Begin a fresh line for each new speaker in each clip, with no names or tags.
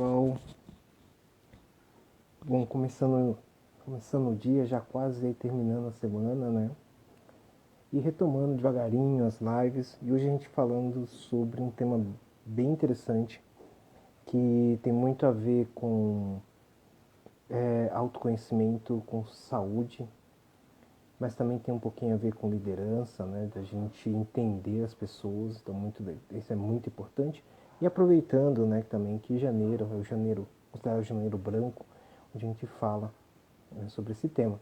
pessoal. Bom, começando o dia, já quase aí terminando a semana, né? E retomando devagarinho as lives. E hoje a gente falando sobre um tema bem interessante que tem muito a ver com autoconhecimento, com saúde, mas também tem um pouquinho a ver com liderança, né? Da gente entender as pessoas, então isso é muito importante. E aproveitando, né, também que janeiro é o janeiro, considerado o janeiro branco, onde a gente fala, né, sobre esse tema.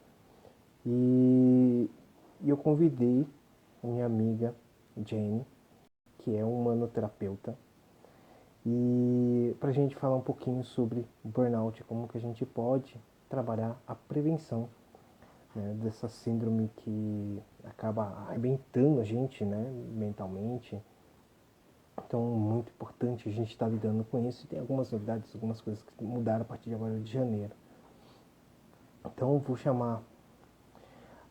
E, e eu convidei a minha amiga Jane, que é uma manoterapeuta, e para a gente falar um pouquinho sobre burnout, como que a gente pode trabalhar a prevenção, né, dessa síndrome que acaba arrebentando a gente, né, mentalmente. Então, muito importante a gente estar lidando com isso. E tem algumas novidades, algumas coisas que mudaram a partir de agora de janeiro. Então, eu vou chamar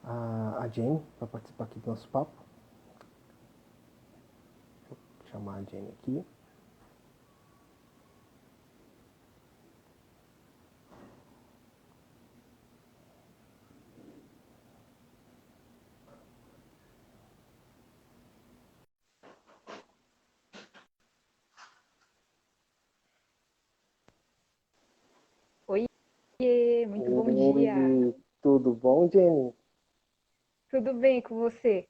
a Jane para participar aqui do nosso papo. Vou chamar a Jane aqui.
Oiê, muito bom dia.
Oi, tudo bom, Jenny?
Tudo bem com você?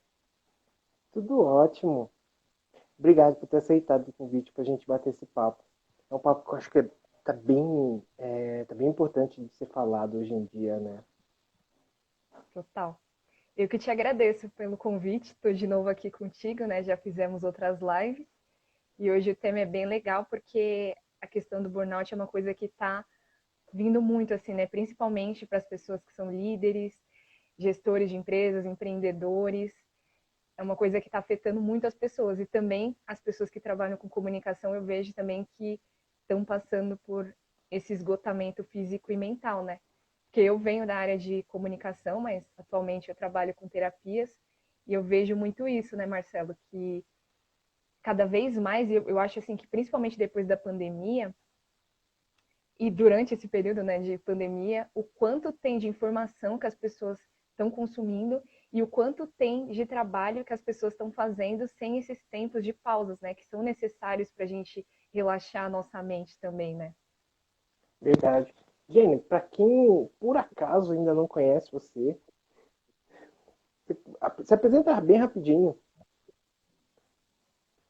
Tudo ótimo. Obrigado por ter aceitado o convite para a gente bater esse papo. É um papo que eu acho que tá bem importante de ser falado hoje em dia, né?
Total. Eu que te agradeço pelo convite. Estou de novo aqui contigo, né? Já fizemos outras lives e hoje o tema é bem legal porque a questão do burnout é uma coisa que está vindo muito assim, né? Principalmente para as pessoas que são líderes, gestores de empresas, empreendedores. É uma coisa que está afetando muito as pessoas e também as pessoas que trabalham com comunicação. Eu vejo também que estão passando por esse esgotamento físico e mental, né? Porque eu venho da área de comunicação, mas atualmente eu trabalho com terapias e eu vejo muito isso, né, Marcelo? Que cada vez mais, eu acho assim que principalmente depois da pandemia e durante esse período, né, de pandemia, o quanto tem de informação que as pessoas estão consumindo e o quanto tem de trabalho que as pessoas estão fazendo sem esses tempos de pausas, né, que são necessários para a gente relaxar a nossa mente também, né?
Verdade. Jenny, para quem por acaso ainda não conhece você, se apresenta bem rapidinho.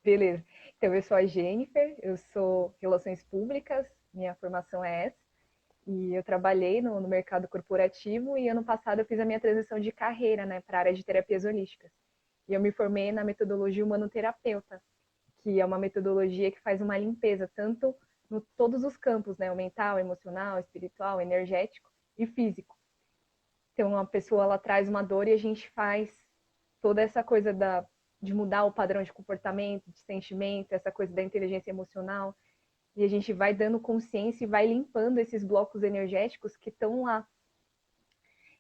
Beleza. Então, eu sou a Jennifer, eu sou Relações Públicas, minha formação é essa, e eu trabalhei no mercado corporativo e ano passado eu fiz a minha transição de carreira, né, para a área de terapias holísticas. E eu me formei na metodologia humanoterapeuta, que é uma metodologia que faz uma limpeza tanto em todos os campos, né, o mental, emocional, espiritual, energético e físico. Então, uma pessoa ela traz uma dor e a gente faz toda essa coisa de mudar o padrão de comportamento, de sentimento, essa coisa da inteligência emocional. E a gente vai dando consciência e vai limpando esses blocos energéticos que estão lá.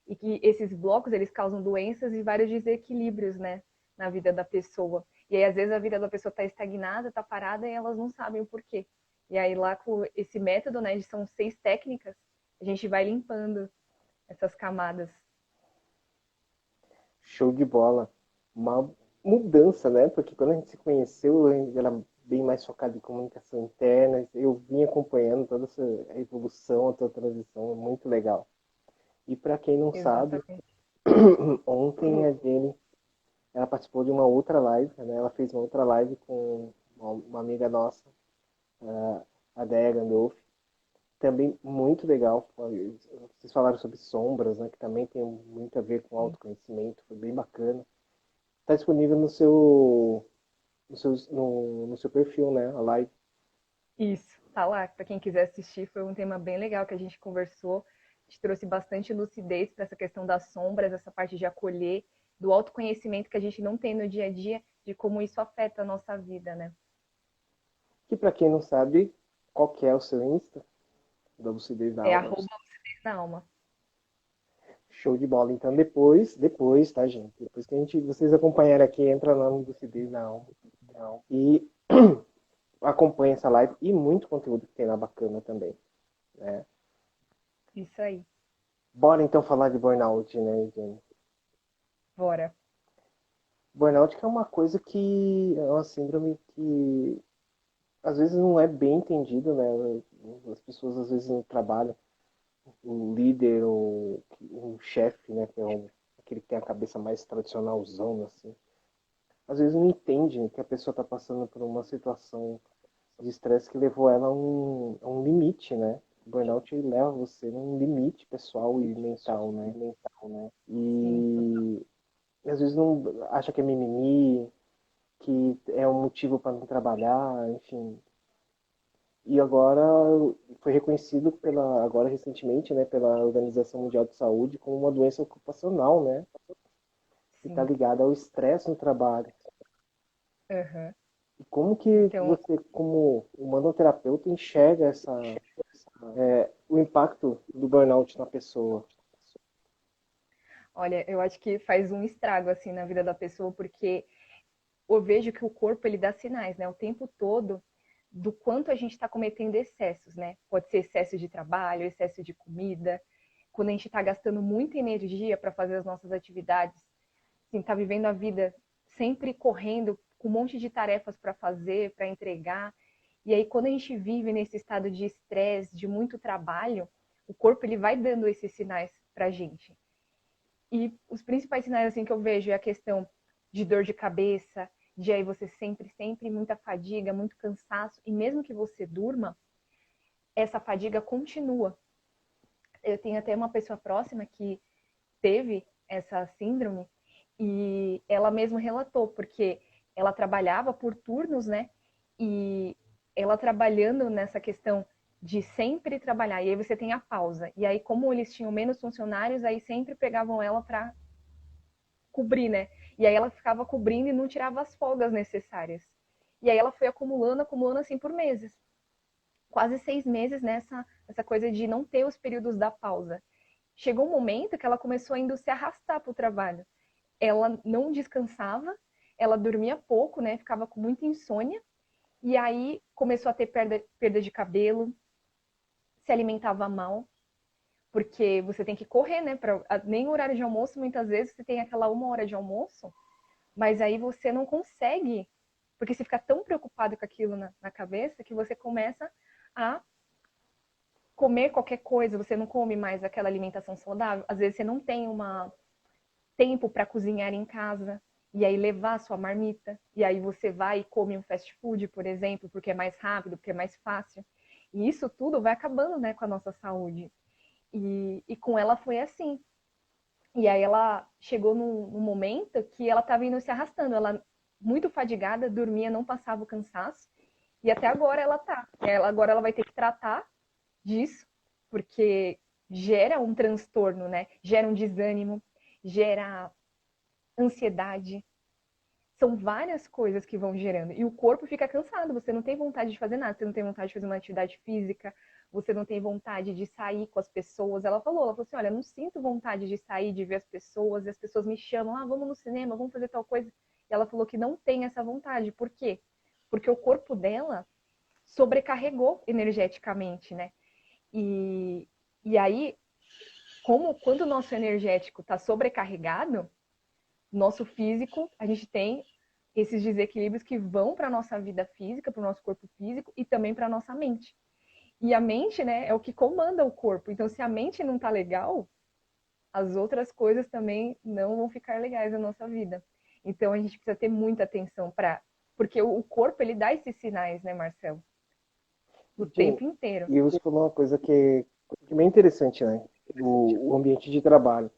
E que esses blocos, eles causam doenças e vários desequilíbrios, né, na vida da pessoa. E aí, às vezes, a vida da pessoa está estagnada, está parada e elas não sabem o porquê. E aí, lá com esse método, né, são 6 técnicas, a gente vai limpando essas camadas.
Show de bola. Uma mudança, né? Porque quando a gente se conheceu, eu era bem mais focado em comunicação interna. Eu vim acompanhando toda essa evolução, a tua transição, é muito legal. E para quem não sabe,
Exatamente.
ontem a Jenny, ela participou de uma outra live, né? Ela fez uma outra live com uma amiga nossa, a Dea Gandolfi. Também muito legal. Vocês falaram sobre sombras, né? Que também tem muito a ver com autoconhecimento. Foi bem bacana. Está disponível no seu perfil, né? A live.
Isso, tá lá. Para quem quiser assistir, foi um tema bem legal que a gente conversou. A gente trouxe bastante lucidez para essa questão das sombras, essa parte de acolher, do autoconhecimento que a gente não tem no dia a dia, de como isso afeta a nossa vida, né?
Que para quem não sabe, qual que é o seu Insta da Lucidez da
É
Alma?
arroba na alma.
Show de bola. Então depois, tá, gente? Depois que vocês acompanharem aqui, entra lá no Lucidez da Alma. E acompanha essa live e muito conteúdo que tem lá bacana também, né?
Isso aí.
Bora então falar de burnout, né, Jenny?
Bora.
Burnout que é uma coisa que é uma síndrome que às vezes não é bem entendido, né? As pessoas às vezes no trabalho, o líder ou o chefe, né, que é aquele que tem a cabeça mais tradicionalzão, assim, às vezes não entende que a pessoa está passando por uma situação de estresse que levou ela a um limite, né? O burnout leva você num limite pessoal e mental, né?
Sim,
E às vezes não acha que é mimimi, que é um motivo para não trabalhar, enfim. E agora foi reconhecido agora recentemente, né, pela Organização Mundial de Saúde como uma doença ocupacional, né? Que está
sim.
ligada ao estresse no trabalho.
Aham.
E como que
Então,
você, como humanoterapeuta, enxerga o impacto do burnout na pessoa?
olha, eu acho que faz um estrago assim na vida da pessoa, porque eu vejo que o corpo ele dá sinais, né, o tempo todo do quanto a gente está cometendo excessos, né? Pode ser excesso de trabalho, excesso de comida, quando a gente está gastando muita energia para fazer as nossas atividades, assim, tá vivendo a vida sempre correndo com um monte de tarefas para fazer, para entregar. E aí quando a gente vive nesse estado de estresse, de muito trabalho, o corpo ele vai dando esses sinais para a gente. E os principais sinais assim que eu vejo é a questão de dor de cabeça, de aí você sempre muita fadiga, muito cansaço, e mesmo que você durma, essa fadiga continua. Eu tenho até uma pessoa próxima que teve essa síndrome e ela mesma relatou, porque ela trabalhava por turnos, né? E ela trabalhando nessa questão de sempre trabalhar, e aí você tem a pausa. E aí, como eles tinham menos funcionários, aí sempre pegavam ela para cobrir, né? E aí ela ficava cobrindo e não tirava as folgas necessárias. E aí ela foi acumulando assim por meses. Quase 6 meses nessa essa coisa de não ter os períodos da pausa. Chegou um momento que ela começou a indo se arrastar para o trabalho. Ela não descansava, ela dormia pouco, né? Ficava com muita insônia. E aí começou a ter perda de cabelo, se alimentava mal, porque você tem que correr, né? Nem o horário de almoço, muitas vezes, você tem aquela 1 hora de almoço, mas aí você não consegue, porque você fica tão preocupado com aquilo na cabeça que você começa a comer qualquer coisa, você não come mais aquela alimentação saudável. Às vezes você não tem tempo para cozinhar em casa e aí levar a sua marmita, e aí você vai e come um fast food, por exemplo, porque é mais rápido, porque é mais fácil. E isso tudo vai acabando, né, com a nossa saúde. E com ela foi assim. E aí ela chegou num momento que ela estava indo se arrastando. Ela, muito fadigada, dormia, não passava o cansaço. E até agora ela tá. Agora ela vai ter que tratar disso, porque gera um transtorno, né? Gera um desânimo, gera ansiedade. São várias coisas que vão gerando. E o corpo fica cansado, você não tem vontade de fazer nada, você não tem vontade de fazer uma atividade física, você não tem vontade de sair com as pessoas. Ela falou assim, olha, não sinto vontade de sair, de ver as pessoas, e as pessoas me chamam, ah, vamos no cinema, vamos fazer tal coisa. E ela falou que não tem essa vontade. Por quê? Porque o corpo dela sobrecarregou energeticamente, né? E, e aí, quando o nosso energético está sobrecarregado, nosso físico, a gente tem esses desequilíbrios que vão para a nossa vida física, para o nosso corpo físico e também para a nossa mente. E a mente, né, é o que comanda o corpo. Então, se a mente não tá legal, as outras coisas também não vão ficar legais na nossa vida. Então, a gente precisa ter muita atenção para, porque o corpo ele dá esses sinais, né, Marcelo, o
Jenny,
tempo inteiro.
e você falou uma coisa que é bem interessante, né? O ambiente de trabalho.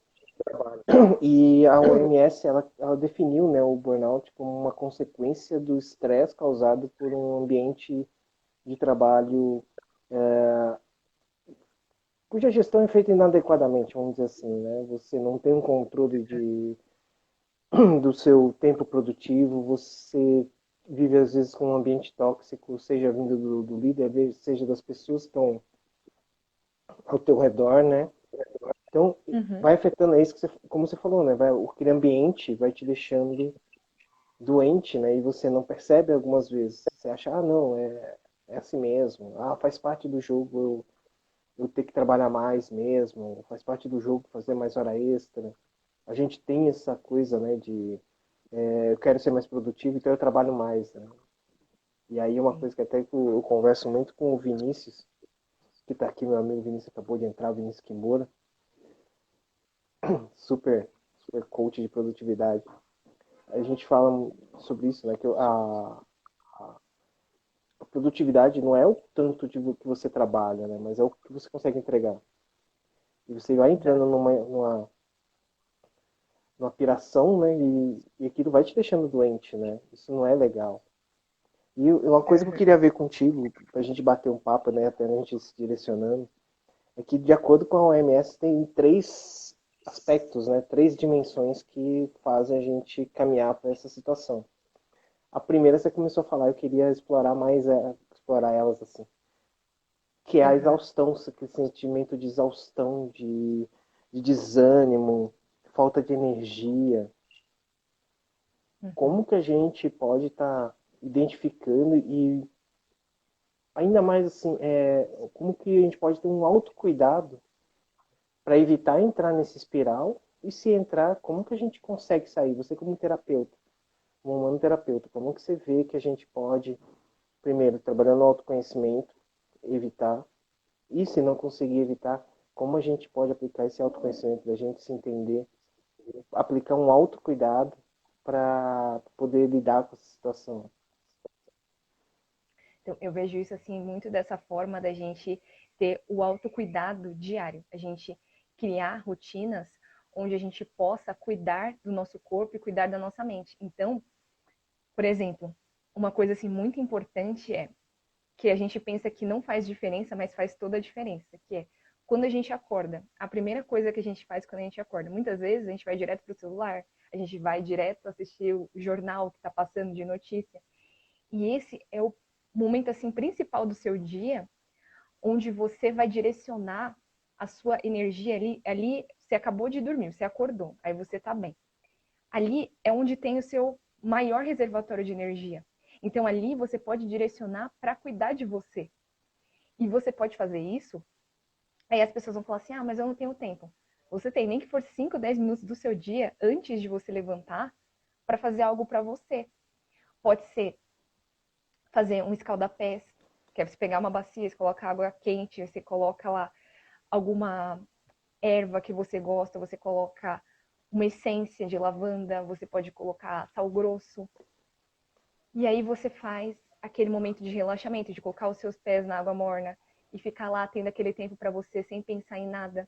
E a OMS, ela definiu, né, o burnout como uma consequência do estresse causado por um ambiente de trabalho cuja gestão é feita inadequadamente, vamos dizer assim, né? Você não tem um controle do seu tempo produtivo, você vive às vezes com um ambiente tóxico, seja vindo do líder, seja das pessoas que estão ao teu redor, né? Então,
Uhum.
vai afetando, é isso que você, como você falou, né? Aquele ambiente vai te deixando doente, né? E você não percebe algumas vezes. Você acha, ah, não, é assim mesmo. Ah, faz parte do jogo eu ter que trabalhar mais mesmo. Faz parte do jogo fazer mais hora extra. A gente tem essa coisa, né, de eu quero ser mais produtivo, então eu trabalho mais, né? E aí uma
Sim.
coisa que até que eu converso muito com o Vinícius, que está aqui, meu amigo Vinícius acabou de entrar, o Vinícius Kimura, super, super coach de produtividade. A gente fala sobre isso, né? Que a produtividade não é o tanto de que você trabalha, né? Mas é o que você consegue entregar. E você vai entrando
Exato.
numa piração, né? E aquilo vai te deixando doente, né? Isso não é legal. E uma coisa que eu
Uhum.
queria ver contigo, pra gente bater um papo, né? Até a gente se direcionando, é que de acordo com a OMS tem três aspectos, né? Três dimensões que fazem a gente caminhar para essa situação. A primeira você começou a falar, eu queria explorar mais, explorar elas assim, que é a
Uhum.
exaustão, aquele sentimento de exaustão, de desânimo, falta de energia.
Uhum.
Como que a gente pode estar identificando e ainda mais assim, como que a gente pode ter um autocuidado para evitar entrar nesse espiral e se entrar, como que a gente consegue sair? Você como terapeuta, como humano terapeuta, como que você vê que a gente pode, primeiro, trabalhando no autoconhecimento, evitar, e se não conseguir evitar, como a gente pode aplicar esse autoconhecimento da gente se entender, aplicar um autocuidado para poder lidar com essa situação.
Então, eu vejo isso assim muito dessa forma da gente ter o autocuidado diário, a gente criar rotinas onde a gente possa cuidar do nosso corpo e cuidar da nossa mente. Então, por exemplo, uma coisa assim muito importante é que a gente pensa que não faz diferença, mas faz toda a diferença, que é quando a gente acorda, a primeira coisa que a gente faz quando a gente acorda, muitas vezes a gente vai direto para o celular, a gente vai direto assistir o jornal que está passando de notícia, e esse é o momento assim principal do seu dia, onde você vai direcionar a sua energia ali você acabou de dormir, você acordou, aí você está bem. Ali é onde tem o seu maior reservatório de energia. Então ali você pode direcionar para cuidar de você. E você pode fazer isso, aí as pessoas vão falar assim: "Ah, mas eu não tenho tempo". Você tem nem que for 5, 10 minutos do seu dia antes de você levantar para fazer algo para você. Pode ser fazer um escaldapés, que é você pegar uma bacia, você coloca água quente, você coloca lá alguma erva que você gosta, você coloca uma essência de lavanda, você pode colocar sal grosso. E aí você faz aquele momento de relaxamento, de colocar os seus pés na água morna e ficar lá tendo aquele tempo para você sem pensar em nada.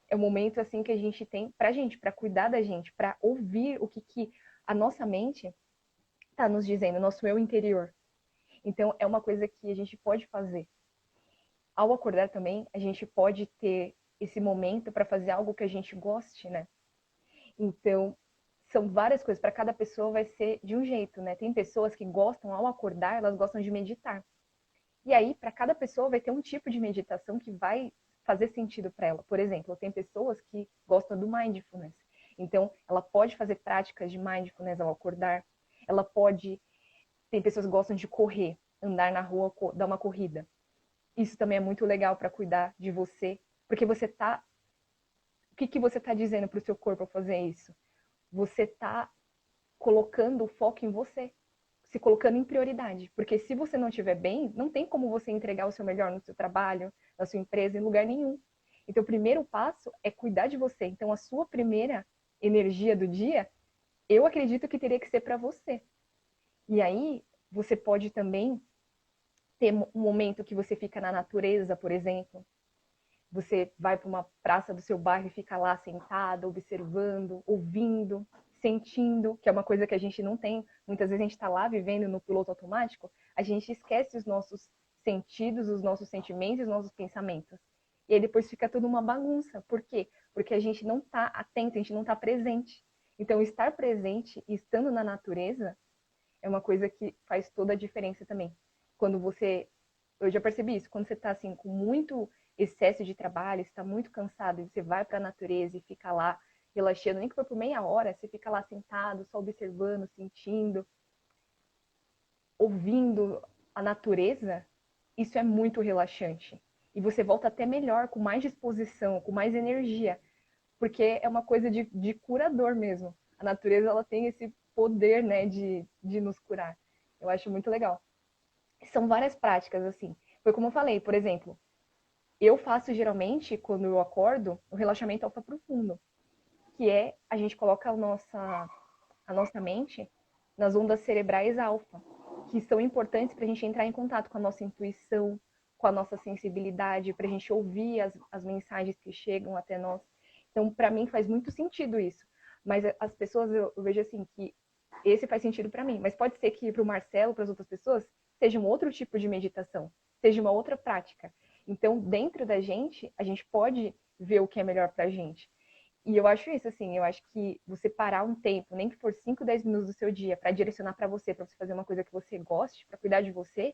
É um momento assim que a gente tem pra gente, para cuidar da gente, para ouvir o que a nossa mente está nos dizendo, nosso eu interior. Então é uma coisa que a gente pode fazer. Ao acordar também, a gente pode ter esse momento para fazer algo que a gente goste, né? Então, são várias coisas. Para cada pessoa vai ser de um jeito, né? Tem pessoas que gostam, ao acordar, elas gostam de meditar. E aí, para cada pessoa vai ter um tipo de meditação que vai fazer sentido para ela. Por exemplo, tem pessoas que gostam do mindfulness. Então, ela pode fazer práticas de mindfulness ao acordar. Ela pode. Tem pessoas que gostam de correr, andar na rua, dar uma corrida. Isso também é muito legal para cuidar de você, porque você tá. O que você está dizendo para o seu corpo ao fazer isso? Você está colocando o foco em você, se colocando em prioridade. Porque se você não estiver bem, não tem como você entregar o seu melhor no seu trabalho, na sua empresa, em lugar nenhum. Então, o primeiro passo é cuidar de você. Então, a sua primeira energia do dia, eu acredito que teria que ser para você. E aí, você pode também ter um momento que você fica na natureza, por exemplo. Você vai para uma praça do seu bairro e fica lá sentado, observando, ouvindo, sentindo, que é uma coisa que a gente não tem. Muitas vezes a gente está lá vivendo no piloto automático, a gente esquece os nossos sentidos, os nossos sentimentos, os nossos pensamentos. E aí depois fica tudo uma bagunça. Por quê? Porque a gente não está atento, a gente não está presente. Então, estar presente e estando na natureza é uma coisa que faz toda a diferença também. Quando você, eu já percebi isso, quando você está assim com muito excesso de trabalho, está muito cansado e você vai para a natureza e fica lá relaxando, nem que for por meia hora, você fica lá sentado, só observando, sentindo, ouvindo a natureza, isso é muito relaxante. E você volta até melhor, com mais disposição, com mais energia, porque é uma coisa de curador mesmo. A natureza, ela tem esse poder, né, de nos curar. Eu acho muito legal. São várias práticas, assim. Foi como eu falei, por exemplo, eu faço geralmente, quando eu acordo, o relaxamento alfa profundo, que é a gente coloca a nossa mente nas ondas cerebrais alfa, que são importantes para a gente entrar em contato com a nossa intuição, com a nossa sensibilidade, para a gente ouvir as mensagens que chegam até nós. Então, para mim, faz muito sentido isso. Mas as pessoas, eu vejo assim, que esse faz sentido para mim. Mas pode ser que para o Marcelo, para as outras pessoas, seja um outro tipo de meditação, seja uma outra prática. Então, dentro da gente, a gente pode ver o que é melhor para a gente. E eu acho isso, assim, eu acho que você parar um tempo, nem que for 5, 10 minutos do seu dia, para direcionar para você fazer uma coisa que você goste, para cuidar de você,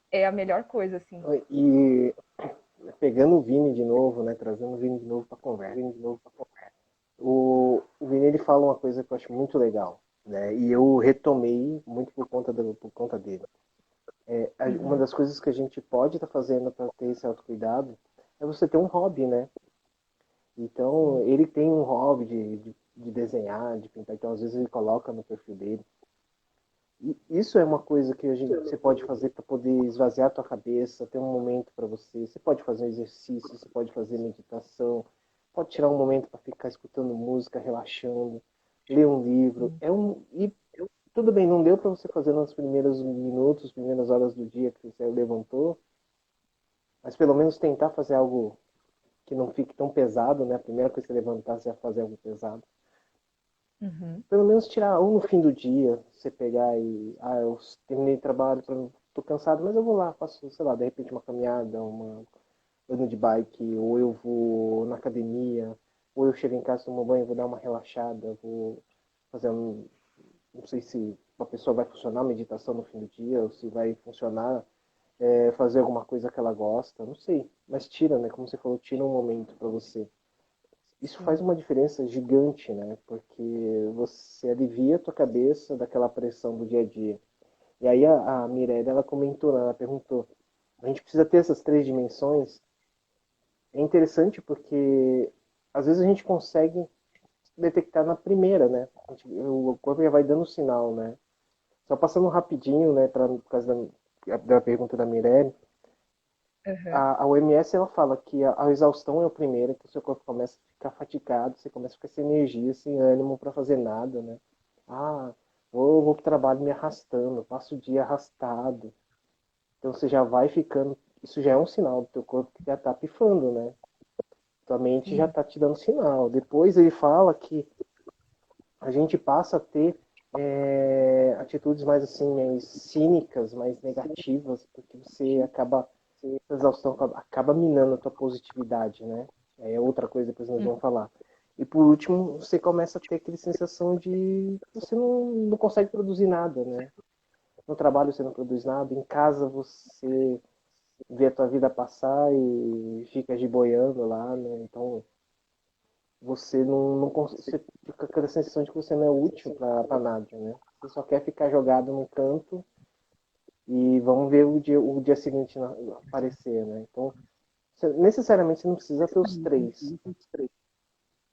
é a melhor coisa, assim.
E pegando o Vini de novo, né, trazendo o Vini de novo para conversa, o Vini ele fala uma coisa que eu acho muito legal, né, e eu retomei muito por conta dele. Uma
Uhum.
das coisas que a gente pode estar fazendo para ter esse autocuidado é você ter um hobby, né? Então,
Sim.
ele tem um hobby de desenhar, de pintar, então às vezes ele coloca no perfil dele. E isso é uma coisa que você pode fazer para poder esvaziar a tua cabeça, ter um momento para você. Você pode fazer um exercício, você pode fazer meditação, pode tirar um momento para ficar escutando música, relaxando, ler um livro. E tudo bem, não deu para você fazer nos primeiros minutos, primeiras horas do dia que você levantou, mas pelo menos tentar fazer algo que não fique tão pesado, né? A primeira coisa que você levantar, você vai fazer algo pesado.
Uhum.
Pelo menos tirar um no fim do dia, você pegar eu terminei o trabalho, tô cansado, mas eu vou lá, faço, sei lá, de repente uma caminhada, uma ando de bike, ou eu vou na academia, ou eu chego em casa, tomo banho, vou dar uma relaxada, vou fazer não sei se uma pessoa vai funcionar a meditação no fim do dia, ou se vai funcionar fazer alguma coisa que ela gosta, não sei. Mas tira, né? Como você falou, tira um momento para você. Isso faz
Sim.
uma diferença gigante, né? Porque você alivia a tua cabeça daquela pressão do dia a dia. E aí a Mirella, ela comentou, né? Ela perguntou, a gente precisa ter essas três dimensões. É interessante porque às vezes a gente consegue detectar na primeira, né? O corpo já vai dando sinal, né? Só passando rapidinho, né, por causa da pergunta da Mirelle,
Uhum.
a OMS ela fala que a exaustão é o primeiro, que o seu corpo começa a ficar fatigado, você começa a ficar sem energia, sem ânimo para fazer nada, né? Ah, vou pro trabalho me arrastando, passo o dia arrastado. Então você já vai ficando, isso já é um sinal do teu corpo que já tá pifando, né? Tua mente já
Sim.
tá te dando sinal. Depois ele fala que a gente passa a ter atitudes mais assim, mais cínicas, mais negativas, porque você acaba, a exaustão acaba minando a tua positividade, né? É outra coisa que nós vamos falar. E por último, você começa a ter aquela sensação de que você não consegue produzir nada, né? No trabalho você não produz nada, em casa você vê a tua vida passar e fica giboiando lá, né? Então você você fica com aquela sensação de que você não é útil para nada, né? Você só quer ficar jogado num canto e vamos ver o dia seguinte aparecer, né? Então, necessariamente você não precisa ter os três,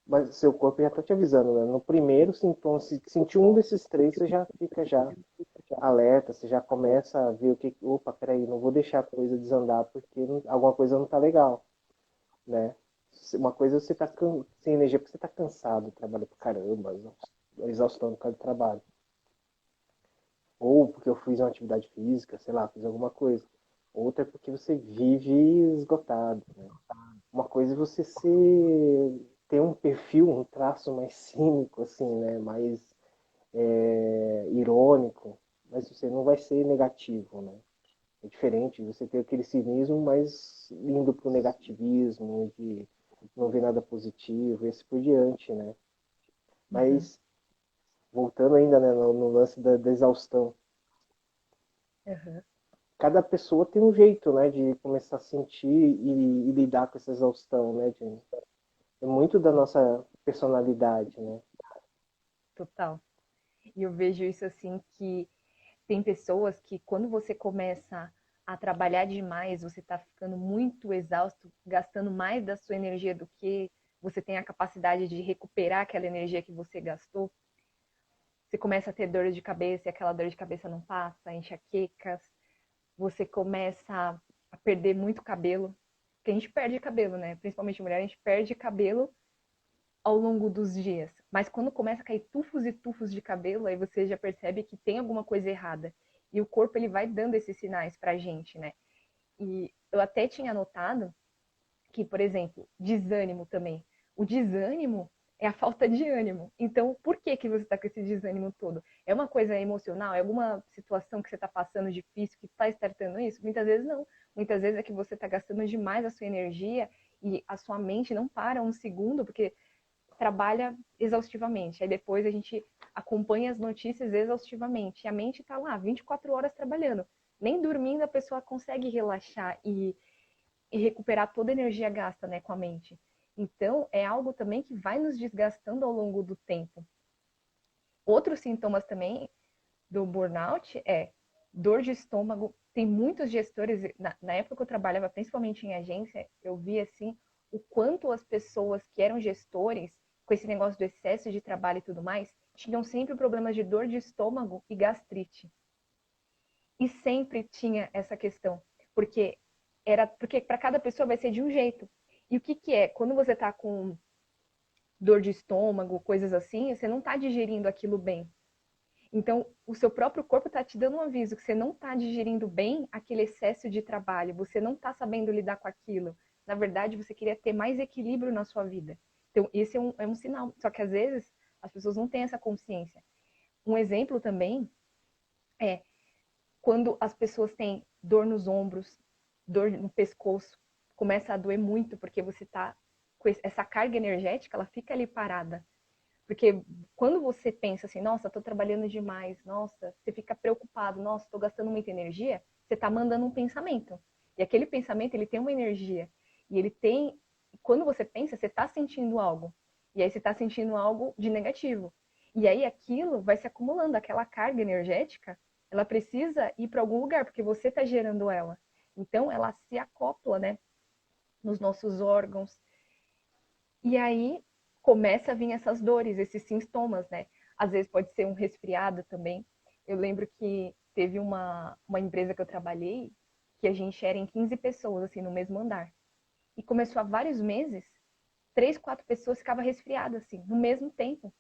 mas seu corpo já está te avisando, né? No primeiro sintoma, se sentir um desses três, você já fica já alerta, você já começa a ver opa, peraí, não vou deixar a coisa desandar porque alguma coisa não está legal, né? Uma coisa é você tá sem energia porque você tá cansado, trabalha pra caramba, exaustão por causa do trabalho. Ou porque eu fiz uma atividade física, sei lá, fiz alguma coisa. Outra é porque você vive esgotado, né? Uma coisa é você ter um perfil, um traço mais cínico, assim, né? Mais irônico, mas você não vai ser negativo, né? É diferente você ter aquele cinismo, mas indo para o negativismo, de não ver nada positivo, e assim por diante, né?
Uhum.
Mas, voltando ainda, né, no lance da exaustão,
Uhum.
cada pessoa tem um jeito, né, de começar a sentir e lidar com essa exaustão, né, Jenny? É muito da
Sim.
nossa... personalidade, né?
Total. E eu vejo isso assim que tem pessoas que quando você começa a trabalhar demais, você está ficando muito exausto, gastando mais da sua energia do que você tem a capacidade de recuperar aquela energia que você gastou. Você começa a ter dor de cabeça e aquela dor de cabeça não passa, enxaquecas. Você começa a perder muito cabelo. Porque a gente perde cabelo, né? Principalmente mulher, a gente perde cabelo ao longo dos dias. Mas quando começa a cair tufos e tufos de cabelo, aí você já percebe que tem alguma coisa errada. E o corpo ele vai dando esses sinais pra gente, né? E eu até tinha notado que, por exemplo, desânimo também. O desânimo é a falta de ânimo. Então, por que que você está com esse desânimo todo? É uma coisa emocional? É alguma situação que você está passando difícil que está startando isso? Muitas vezes não. Muitas vezes é que você está gastando demais a sua energia e a sua mente não para um segundo, porque trabalha exaustivamente. Aí depois a gente acompanha as notícias exaustivamente. E a mente está lá 24 horas trabalhando. Nem dormindo a pessoa consegue relaxar e recuperar toda a energia gasta, né, com a mente. Então, é algo também que vai nos desgastando ao longo do tempo. Outros sintomas também do burnout é dor de estômago. Tem muitos gestores, na época que eu trabalhava principalmente em agência, eu vi assim o quanto as pessoas que eram gestores, com esse negócio do excesso de trabalho e tudo mais, tinham sempre problemas de dor de estômago e gastrite. E sempre tinha essa questão, porque para cada pessoa vai ser de um jeito. E o que que é? Quando você tá com dor de estômago, coisas assim, você não tá digerindo aquilo bem. Então, o seu próprio corpo está te dando um aviso que você não está digerindo bem aquele excesso de trabalho, você não está sabendo lidar com aquilo. Na verdade, você queria ter mais equilíbrio na sua vida. Então, esse é um sinal. Só que às vezes as pessoas não têm essa consciência. Um exemplo também é quando as pessoas têm dor nos ombros, dor no pescoço, começa a doer muito porque você está com essa carga energética, ela fica ali parada. Porque quando você pensa assim, nossa, estou trabalhando demais, nossa, você fica preocupado, nossa, estou gastando muita energia, você está mandando um pensamento. E aquele pensamento, ele tem uma energia. E ele tem, quando você pensa, você está sentindo algo. E aí você está sentindo algo de negativo. E aí aquilo vai se acumulando, aquela carga energética, ela precisa ir para algum lugar, porque você está gerando ela. Então ela se acopla, né, nos nossos órgãos. E aí começa a vir essas dores, esses sintomas, né? Às vezes pode ser um resfriado também. Eu lembro que teve uma empresa que eu trabalhei que a gente era em 15 pessoas, assim, no mesmo andar. E começou há vários meses, 3, 4 pessoas ficavam resfriadas, assim, no mesmo tempo.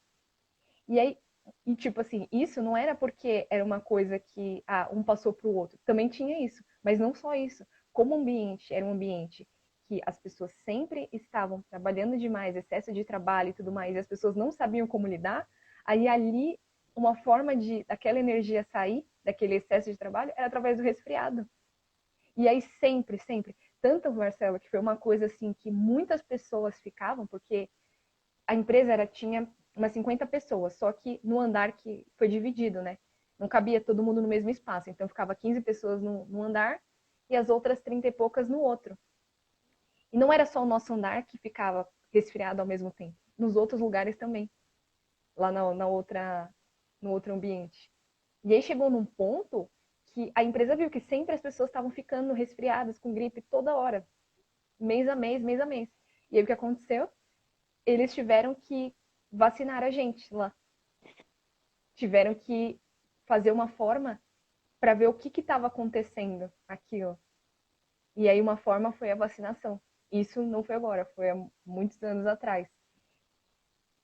E aí, e tipo assim, isso não era porque era uma coisa que um passou para o outro. Também tinha isso, mas não só isso. Como o ambiente era um ambiente que as pessoas sempre estavam trabalhando demais, excesso de trabalho e tudo mais, e as pessoas não sabiam como lidar, aí ali uma forma de daquela energia sair, daquele excesso de trabalho, era através do resfriado. E aí sempre, sempre, tanto, Marcelo, que foi uma coisa assim que muitas pessoas ficavam, porque a empresa tinha umas 50 pessoas, só que no andar que foi dividido, né? Não cabia todo mundo no mesmo espaço, então ficava 15 pessoas no andar e as outras 30 e poucas no outro. E não era só o nosso andar que ficava resfriado ao mesmo tempo, nos outros lugares também, lá no outro ambiente. E aí chegou num ponto que a empresa viu que sempre as pessoas estavam ficando resfriadas, com gripe toda hora, mês a mês, mês a mês. E aí o que aconteceu? Eles tiveram que vacinar a gente lá. Tiveram que fazer uma forma para ver o que estava acontecendo aquilo. E aí uma forma foi a vacinação. Isso não foi agora, foi há muitos anos atrás.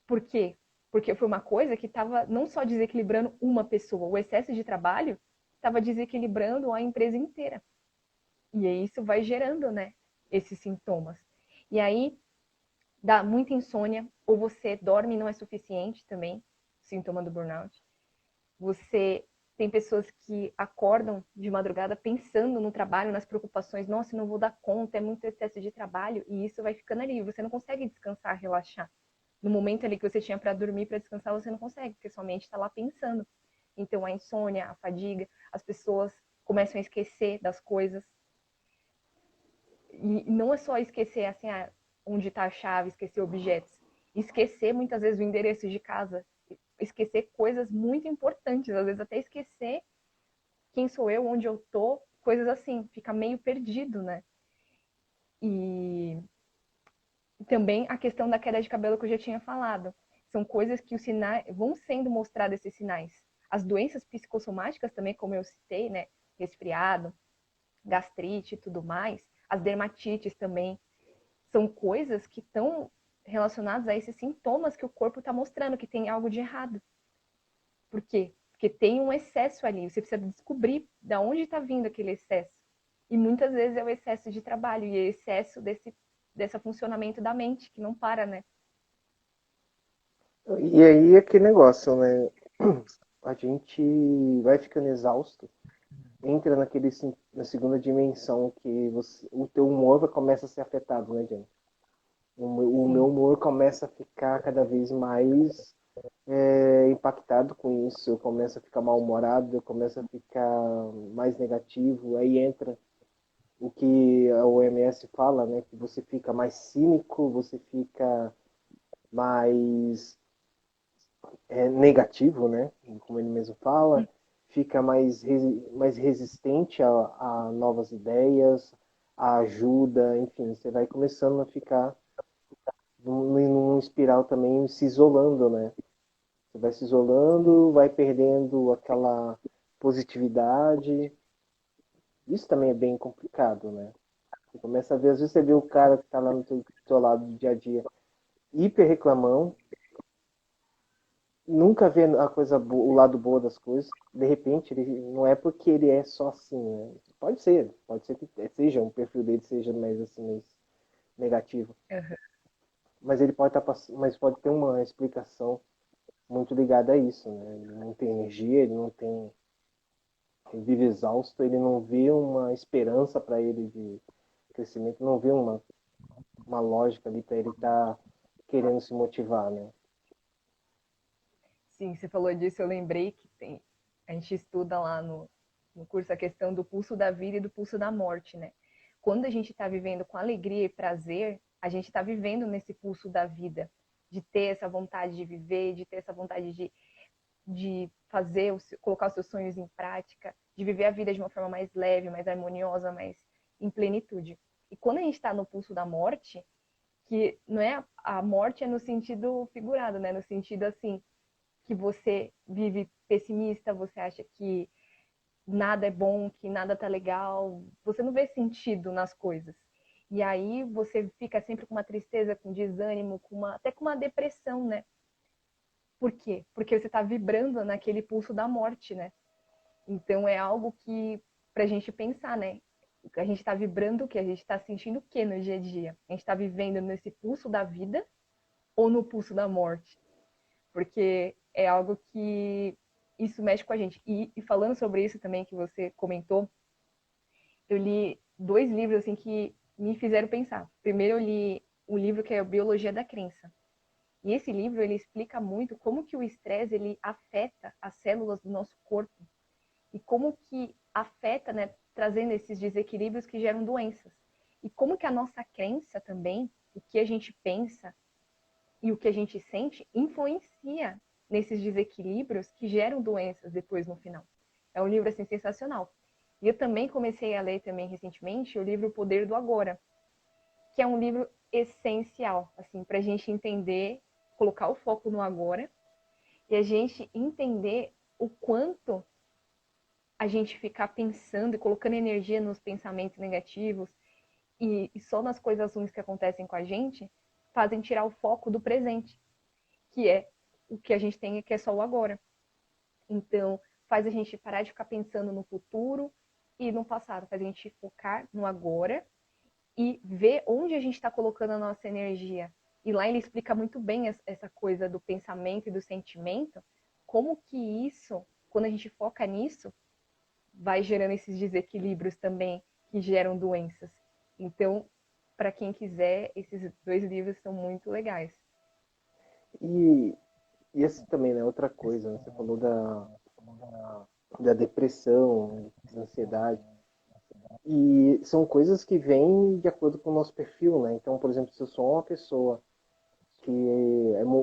Por quê? Porque foi uma coisa que estava não só desequilibrando uma pessoa, o excesso de trabalho estava desequilibrando a empresa inteira. E aí isso vai gerando, né, esses sintomas. E aí dá muita insônia, ou você dorme e não é suficiente também, sintoma do burnout. Você tem pessoas que acordam de madrugada pensando no trabalho, nas preocupações, nossa, não vou dar conta, é muito excesso de trabalho, e isso vai ficando ali, você não consegue descansar, relaxar. No momento ali que você tinha para dormir, para descansar, você não consegue, porque sua mente está lá pensando. Então a insônia, a fadiga, as pessoas começam a esquecer das coisas. E não é só esquecer assim, onde está a chave, esquecer objetos. esquecer muitas vezes o endereço de casa, esquecer coisas muito importantes, às vezes até esquecer quem sou eu, onde eu tô, coisas assim, fica meio perdido, né? E também a questão da queda de cabelo que eu já tinha falado. São coisas que os sinais vão sendo mostrados esses sinais. As doenças psicossomáticas também, como eu citei, né? Resfriado, gastrite e tudo mais, as dermatites também, são coisas que estão relacionadas a esses sintomas que o corpo está mostrando que tem algo de errado. Por quê? Porque tem um excesso ali. Você precisa descobrir de onde está vindo aquele excesso. E muitas vezes é o excesso de trabalho e é o excesso desse funcionamento da mente, que não para, né?
E aí aquele negócio, né? A gente vai ficando exausto, entra na segunda dimensão que o teu humor começa a ser afetado, né, Jenny? O meu
Sim.
humor começa a ficar cada vez mais impactado com isso. Eu começo a ficar mal-humorado, eu começo a ficar mais negativo. Aí entra o que a OMS fala, né? Que você fica mais cínico, você fica mais negativo, né? Como ele mesmo fala, fica mais resistente a novas ideias, a ajuda, enfim, você vai começando a ficar num espiral também se isolando, né? Você vai se isolando, vai perdendo aquela positividade. Isso também é bem complicado, né? Você começa a ver, às vezes você vê o cara que está lá no teu lado do dia a dia hiper reclamão, nunca vê a coisa o lado boa das coisas. De repente, ele não é porque ele é só assim, né? Pode ser que seja um perfil dele seja mais assim, mais negativo,
Uhum.
mas ele pode mas pode ter uma explicação muito ligada a isso, né? Ele não tem energia, ele vive exausto, ele não vê uma esperança para ele de crescimento, não vê uma lógica ali para ele estar querendo se motivar, né?
Sim, você falou disso, eu lembrei que a gente estuda lá no curso a questão do pulso da vida e do pulso da morte, né? Quando a gente está vivendo com alegria e prazer, a gente está vivendo nesse pulso da vida, de ter essa vontade de viver, de ter essa vontade de fazer, colocar os seus sonhos em prática, de viver a vida de uma forma mais leve, mais harmoniosa, mais em plenitude. E quando a gente está no pulso da morte, que não é a morte é no sentido figurado, né? No sentido assim, que você vive pessimista, você acha que nada é bom, que nada tá legal, você não vê sentido nas coisas. E aí você fica sempre com uma tristeza, com desânimo, até com uma depressão, né? Por quê? Porque você está vibrando naquele pulso da morte, né? Então é algo que pra gente pensar, né? A gente está vibrando o quê? A gente está sentindo o quê no dia a dia? A gente está vivendo nesse pulso da vida ou no pulso da morte? Porque é algo que isso mexe com a gente. E falando sobre isso também que você comentou, eu li dois livros assim que me fizeram pensar. Primeiro eu li o livro que é a Biologia da Crença. E esse livro ele explica muito como que o estresse ele afeta as células do nosso corpo e como que afeta, né, trazendo esses desequilíbrios que geram doenças. E como que a nossa crença também, o que a gente pensa e o que a gente sente influencia nesses desequilíbrios que geram doenças depois no final. É um livro assim sensacional. E eu também comecei a ler também recentemente o livro O Poder do Agora, que é um livro essencial assim para a gente entender, colocar o foco no agora e a gente entender o quanto a gente ficar pensando e colocando energia nos pensamentos negativos e só nas coisas ruins que acontecem com a gente fazem tirar o foco do presente, que é o que a gente tem, que é só o agora. Então, faz a gente parar de ficar pensando no futuro e no passado, faz a gente focar no agora e ver onde a gente está colocando a nossa energia. E lá ele explica muito bem essa coisa do pensamento e do sentimento, como que isso, quando a gente foca nisso, vai gerando esses desequilíbrios também que geram doenças. Então, para quem quiser, esses dois livros são muito legais.
E, e assim também, né? Outra coisa, né? Você falou da depressão, da ansiedade. E são coisas que vêm de acordo com o nosso perfil, né? Então, por exemplo, se eu sou uma pessoa que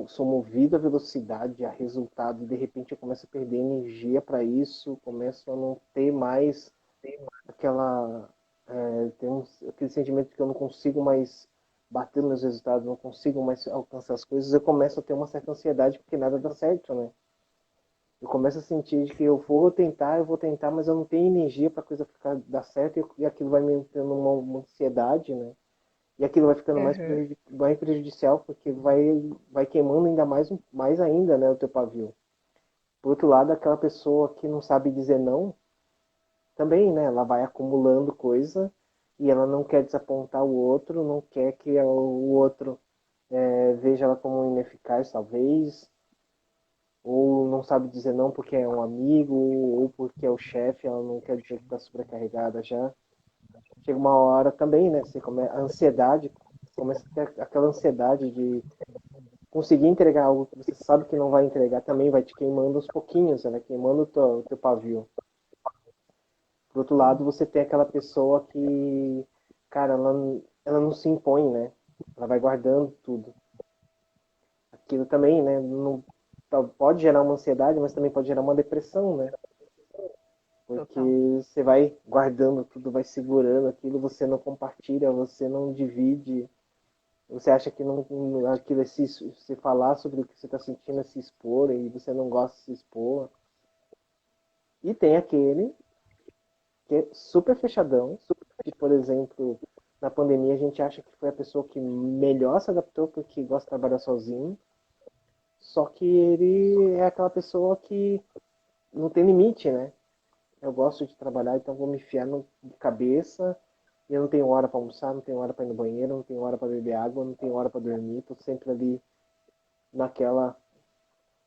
sou movido à velocidade, a resultado, e de repente eu começo a perder energia para isso, começo a não ter mais aquela aquele sentimento que eu não consigo mais bater nos meus resultados, não consigo mais alcançar as coisas, eu começo a ter uma certa ansiedade porque nada dá certo, né? Eu começo a sentir que eu vou tentar, mas eu não tenho energia para a coisa dar certo e aquilo vai me entrando uma ansiedade, né? E aquilo vai ficando
Uhum.
mais prejudicial porque vai queimando ainda mais ainda, né, o teu pavio. Por outro lado, aquela pessoa que não sabe dizer não, também, né, ela vai acumulando coisa e ela não quer desapontar o outro, não quer que o outro veja ela como ineficaz, talvez, ou não sabe dizer não porque é um amigo, ou porque é o chefe, ela não quer dizer que está sobrecarregada já. Chega uma hora também, né, a ansiedade, começa a ter aquela ansiedade de conseguir entregar algo que você sabe que não vai entregar, também vai te queimando aos pouquinhos, né, queimando o teu pavio. Por outro lado,
Sim.
você tem aquela pessoa que, cara, ela não se impõe, né? Ela vai guardando tudo. Aquilo também, né? Não, pode gerar uma ansiedade, mas também pode gerar uma depressão, né? Porque
Total.
você vai guardando tudo, vai segurando aquilo, você não compartilha, você não divide, você acha que não, aquilo é se falar sobre o que você está sentindo é se expor e você não gosta de se expor. E tem aquele que é super fechadão, que, por exemplo, na pandemia a gente acha que foi a pessoa que melhor se adaptou porque gosta de trabalhar sozinho, só que ele é aquela pessoa que não tem limite, né? Eu gosto de trabalhar, então vou me enfiar de cabeça. E eu não tenho hora para almoçar, não tenho hora para ir no banheiro, não tenho hora para beber água, não tenho hora para dormir. Tô sempre ali naquela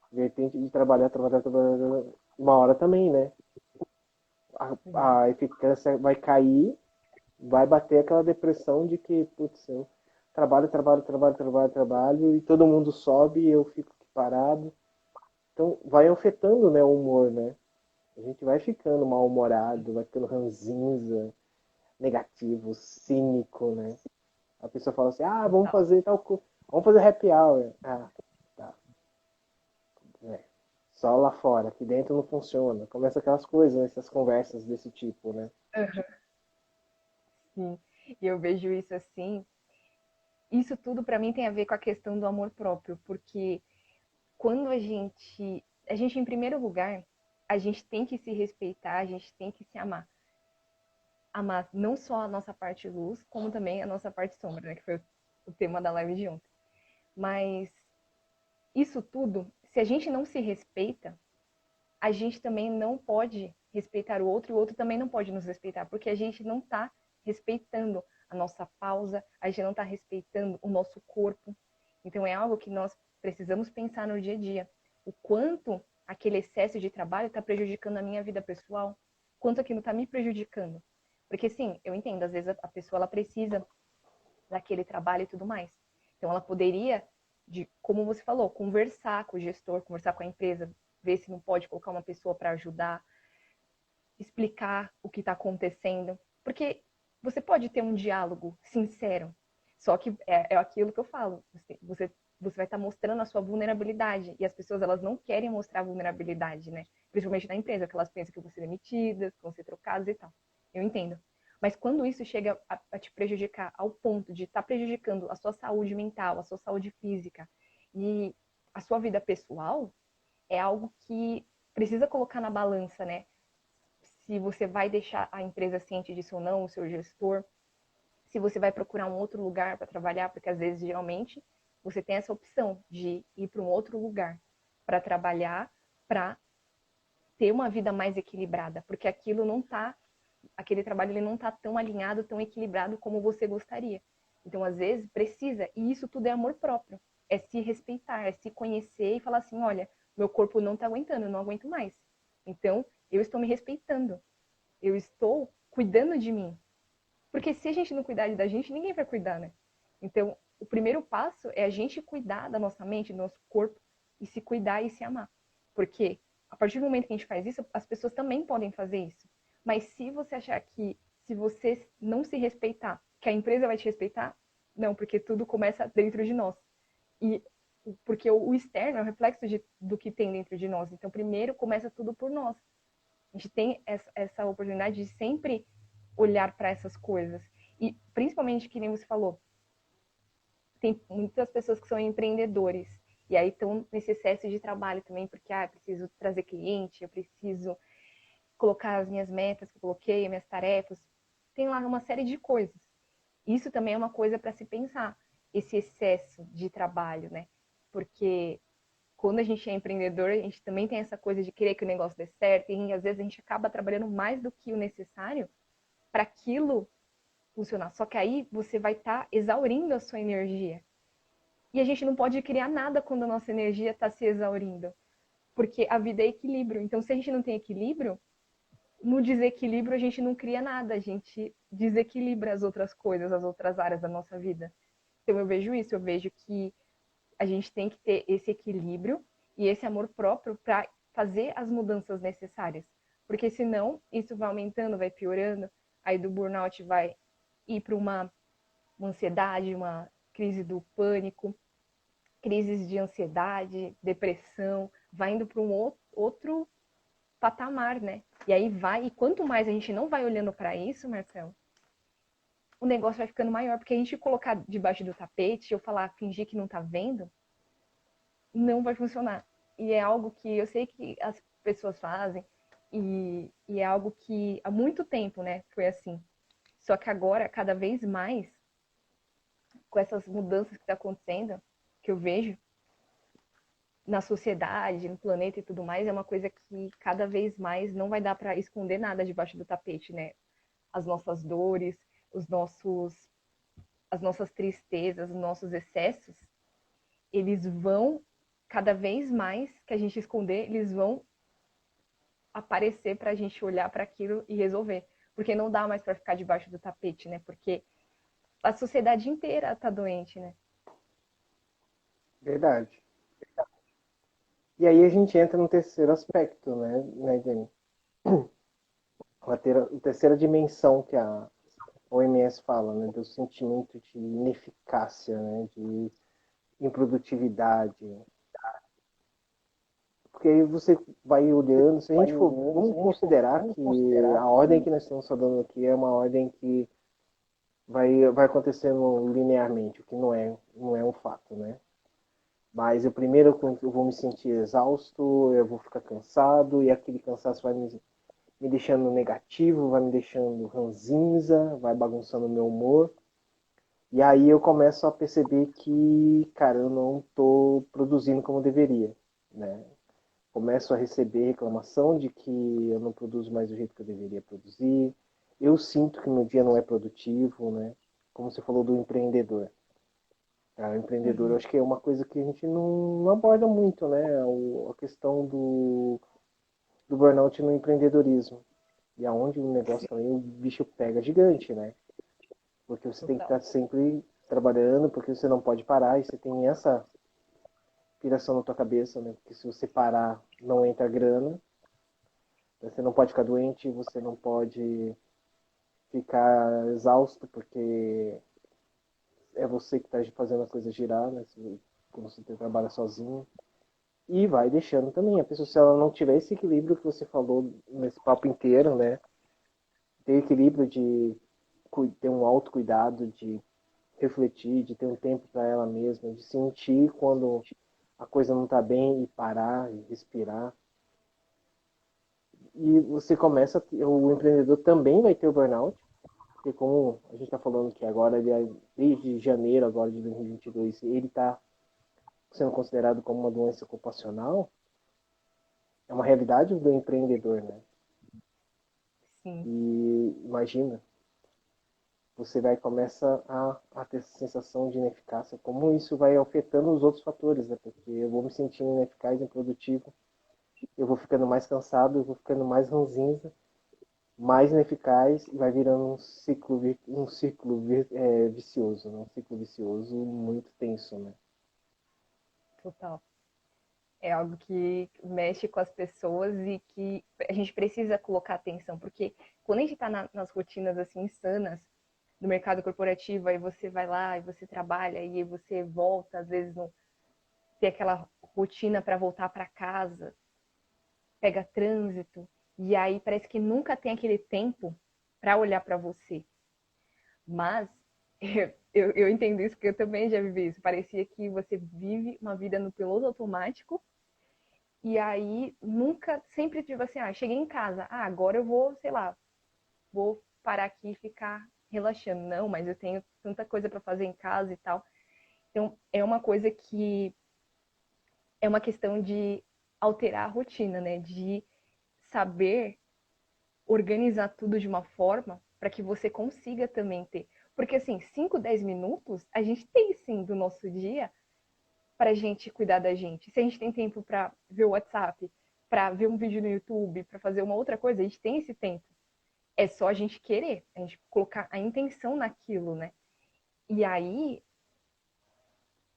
vertente de trabalhar, trabalhar, trabalhar. Uma hora também, né?
Uhum.
A eficácia vai cair, vai bater aquela depressão de que, putz, eu trabalho, trabalho, trabalho, trabalho, trabalho, e todo mundo sobe e eu fico aqui parado. Então vai afetando, né, o humor, né? A gente vai ficando mal-humorado, vai ficando ranzinza, negativo, cínico, né? A pessoa fala assim, ah, vamos
Total.
fazer tal coisa, vamos fazer happy hour. Ah, tá. É. Só lá fora, aqui dentro não funciona. Começa aquelas coisas, né, essas conversas desse tipo, né?
Uhum. Sim. E eu vejo isso assim. Isso tudo para mim tem a ver com a questão do amor próprio, porque quando a gente em primeiro lugar, a gente tem que se respeitar, a gente tem que se amar. Amar não só a nossa parte luz, como também a nossa parte sombra, né, que foi o tema da live de ontem. Mas isso tudo, se a gente não se respeita, a gente também não pode respeitar o outro também não pode nos respeitar, porque a gente não está respeitando a nossa pausa, a gente não está respeitando o nosso corpo. Então é algo que nós precisamos pensar no dia a dia. O quanto aquele excesso de trabalho está prejudicando a minha vida pessoal, quanto aquilo está me prejudicando. Porque sim, eu entendo, às vezes a pessoa ela precisa daquele trabalho e tudo mais. Então ela poderia, como você falou, conversar com o gestor, conversar com a empresa, ver se não pode colocar uma pessoa para ajudar, explicar o que está acontecendo. Porque você pode ter um diálogo sincero, só que é aquilo que eu falo. Você vai estar mostrando a sua vulnerabilidade. E as pessoas, elas não querem mostrar vulnerabilidade, né? Principalmente na empresa, que elas pensam que vão ser demitidas, que vão ser trocadas e tal. Eu entendo. Mas quando isso chega a te prejudicar ao ponto de estar prejudicando a sua saúde mental, a sua saúde física e a sua vida pessoal, é algo que precisa colocar na balança, né? Se você vai deixar a empresa ciente disso ou não, o seu gestor, se você vai procurar um outro lugar para trabalhar, porque às vezes, geralmente, você tem essa opção de ir para um outro lugar para trabalhar, para ter uma vida mais equilibrada, porque aquele trabalho ele não está tão alinhado, tão equilibrado como você gostaria. Então, às vezes, precisa, e isso tudo é amor próprio, é se respeitar, é se conhecer e falar assim, olha, meu corpo não está aguentando, eu não aguento mais. Então, eu estou me respeitando, eu estou cuidando de mim, porque se a gente não cuidar da gente, ninguém vai cuidar, né? Então, o primeiro passo é a gente cuidar da nossa mente, do nosso corpo, e se cuidar e se amar. Porque a partir do momento que a gente faz isso, as pessoas também podem fazer isso. Mas se você achar que se você não se respeitar, que a empresa vai te respeitar, não, porque tudo começa dentro de nós. E porque o externo é o reflexo do que tem dentro de nós. Então, primeiro começa tudo por nós. A gente tem essa oportunidade de sempre olhar para essas coisas. E principalmente, que nem você falou, tem muitas pessoas que são empreendedores. E aí estão nesse excesso de trabalho também, porque eu preciso trazer cliente, eu preciso colocar as minhas metas que eu coloquei, as minhas tarefas. Tem lá uma série de coisas. Isso também é uma coisa para se pensar, esse excesso de trabalho, né? Porque quando a gente é empreendedor, a gente também tem essa coisa de querer que o negócio dê certo, e às vezes a gente acaba trabalhando mais do que o necessário para aquilo funcionar. Só que aí você vai estar exaurindo a sua energia. E a gente não pode criar nada quando a nossa energia está se exaurindo. Porque a vida é equilíbrio. Então, se a gente não tem equilíbrio, no desequilíbrio a gente não cria nada, a gente desequilibra as outras coisas, as outras áreas da nossa vida. Então eu vejo isso, eu vejo que a gente tem que ter esse equilíbrio e esse amor próprio para fazer as mudanças necessárias. Porque senão isso vai aumentando, vai piorando, aí do burnout vai ir para uma ansiedade, uma crise do pânico, crises de ansiedade, depressão, vai indo para um outro patamar, né? E aí vai, e quanto mais a gente não vai olhando para isso, Marcelo, o negócio vai ficando maior, porque a gente colocar debaixo do tapete, ou falar, fingir que não tá vendo, não vai funcionar. E é algo que eu sei que as pessoas fazem, e é algo que há muito tempo, né, foi assim. Só que agora, cada vez mais, com essas mudanças que tá acontecendo, que eu vejo na sociedade, no planeta e tudo mais, é uma coisa que cada vez mais não vai dar para esconder nada debaixo do tapete, né? As nossas dores, as nossas tristezas, os nossos excessos, eles vão cada vez mais que a gente esconder, eles vão aparecer para a gente olhar para aquilo e resolver, porque não dá mais para ficar debaixo do tapete, né? Porque a sociedade inteira tá doente, né?
Verdade. E aí a gente entra no terceiro aspecto, né, Jenny? A terceira dimensão que a OMS fala, né, do sentimento de ineficácia, né, de improdutividade. Porque aí você vai olhando, se a gente for, vamos considerar que a ordem que nós estamos falando aqui é uma ordem que vai acontecendo linearmente, o que não é um fato, né? Mas eu primeiro eu vou me sentir exausto, eu vou ficar cansado, e aquele cansaço vai me deixando negativo, vai me deixando ranzinza, vai bagunçando o meu humor. E aí eu começo a perceber que, cara, eu não estou produzindo como deveria, né? Começo a receber reclamação de que eu não produzo mais do jeito que eu deveria produzir. Eu sinto que meu dia não é produtivo, né? Como você falou do empreendedor. O empreendedor, eu
Uhum.
acho que é uma coisa que a gente não aborda muito, né? A questão do burnout no empreendedorismo. E aonde o negócio também, o bicho pega gigante, né? Porque você tem que
Total.
estar sempre trabalhando, porque você não pode parar, e você tem essa piração na tua cabeça, né? Porque se você parar, não entra grana, você não pode ficar doente, você não pode ficar exausto, porque é você que está fazendo a coisa girar, né? Quando você trabalha sozinho. E vai deixando também. A pessoa, se ela não tiver esse equilíbrio que você falou nesse papo inteiro, né? Ter equilíbrio de ter um autocuidado, de refletir, de ter um tempo para ela mesma, de sentir quando a coisa não está bem e parar e respirar. E você começa, o empreendedor também vai ter o burnout, porque como a gente está falando que agora, desde janeiro agora de 2022, ele está sendo considerado como uma doença ocupacional, é uma realidade do empreendedor, né?
Sim,
E imagina, você vai começa a ter essa sensação de ineficácia, como isso vai afetando os outros fatores, né? Porque eu vou me sentindo ineficaz, improdutivo, eu vou ficando mais cansado, eu vou ficando mais ranzinza, mais ineficaz e vai virando um ciclo vicioso, né? Um ciclo vicioso muito tenso, né?
total. É algo que mexe com as pessoas e que a gente precisa colocar atenção, porque quando a gente está nas rotinas assim insanas do mercado corporativo, aí você vai lá e você trabalha e você volta às vezes ter aquela rotina para voltar para casa, pega trânsito, e aí parece que nunca tem aquele tempo para olhar para você. Mas eu entendo isso porque eu também já vivi isso. Parecia que você vive uma vida no piloto automático e aí nunca, sempre tipo assim, cheguei em casa, agora eu vou, sei lá, vou parar aqui e ficar relaxando. Não, mas eu tenho tanta coisa para fazer em casa e tal. Então, é uma coisa que é uma questão de alterar a rotina, né? De saber organizar tudo de uma forma para que você consiga também ter. Porque, assim, 5, 10 minutos a gente tem sim do nosso dia para a gente cuidar da gente. Se a gente tem tempo para ver o WhatsApp, para ver um vídeo no YouTube, para fazer uma outra coisa, a gente tem esse tempo. É só a gente querer, a gente colocar a intenção naquilo, né? E aí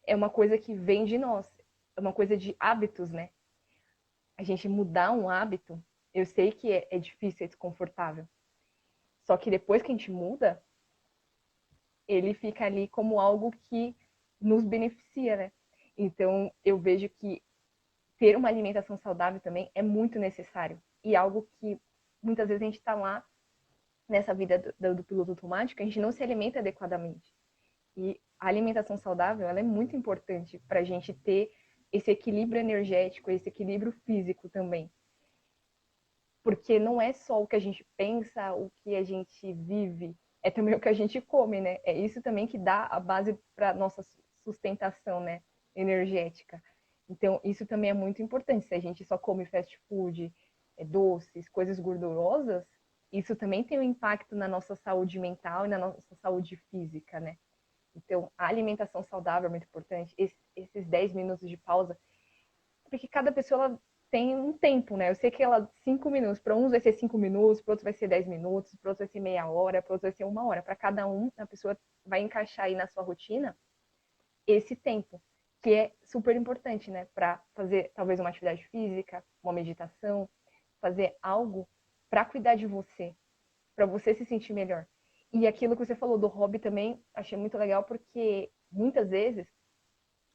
é uma coisa que vem de nós, é uma coisa de hábitos, né? A gente mudar um hábito, eu sei que é difícil, é desconfortável. Só que depois que a gente muda, ele fica ali como algo que nos beneficia, né? Então, eu vejo que ter uma alimentação saudável também é muito necessário. E algo que muitas vezes a gente está lá nessa vida do piloto automático, a gente não se alimenta adequadamente. E a alimentação saudável, ela é muito importante para a gente ter esse equilíbrio energético, esse equilíbrio físico também. Porque não é só o que a gente pensa, o que a gente vive, é também o que a gente come, né? É isso também que dá a base para nossa sustentação, né, energética. Então, isso também é muito importante. Se a gente só come fast food, doces, coisas gordurosas, isso também tem um impacto na nossa saúde mental e na nossa saúde física, né? Então, a alimentação saudável é muito importante. Esses 10 minutos de pausa, porque cada pessoa ela tem um tempo, né? Eu sei que ela 5 minutos, para uns vai ser 5 minutos, para outros vai ser 10 minutos, para outros vai ser meia hora, para outros vai ser uma hora. Para cada um, a pessoa vai encaixar aí na sua rotina esse tempo, que é super importante, né? Para fazer talvez uma atividade física, uma meditação, fazer algo para cuidar de você, para você se sentir melhor. E aquilo que você falou do hobby também, achei muito legal porque muitas vezes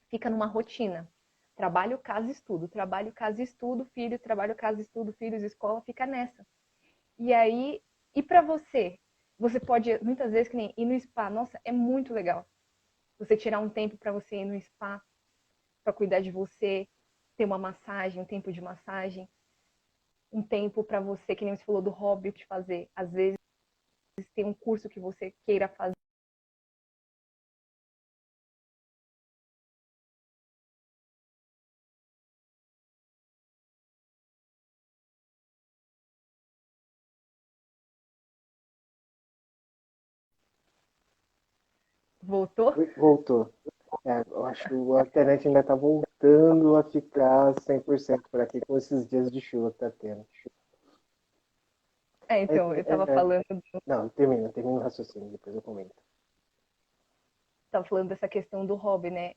fica numa rotina. Trabalho, casa, estudo. Trabalho, casa, estudo, filho, trabalho, casa, estudo, filhos, escola, fica nessa. E aí, e para você? Você pode, muitas vezes, que nem ir no spa. Nossa, é muito legal. Você tirar um tempo para você ir no spa, para cuidar de você, ter uma massagem, um tempo de massagem, um tempo para você, que nem você falou do hobby, de fazer. Às vezes tem um curso que você queira fazer. Voltou?
Voltou. Eu acho que a internet ainda está voltando a ficar 100% por aqui com esses dias de chuva que tá tendo.
Então, eu estava falando
Não, termina o raciocínio, depois eu comento.
estava falando dessa questão do hobby, né?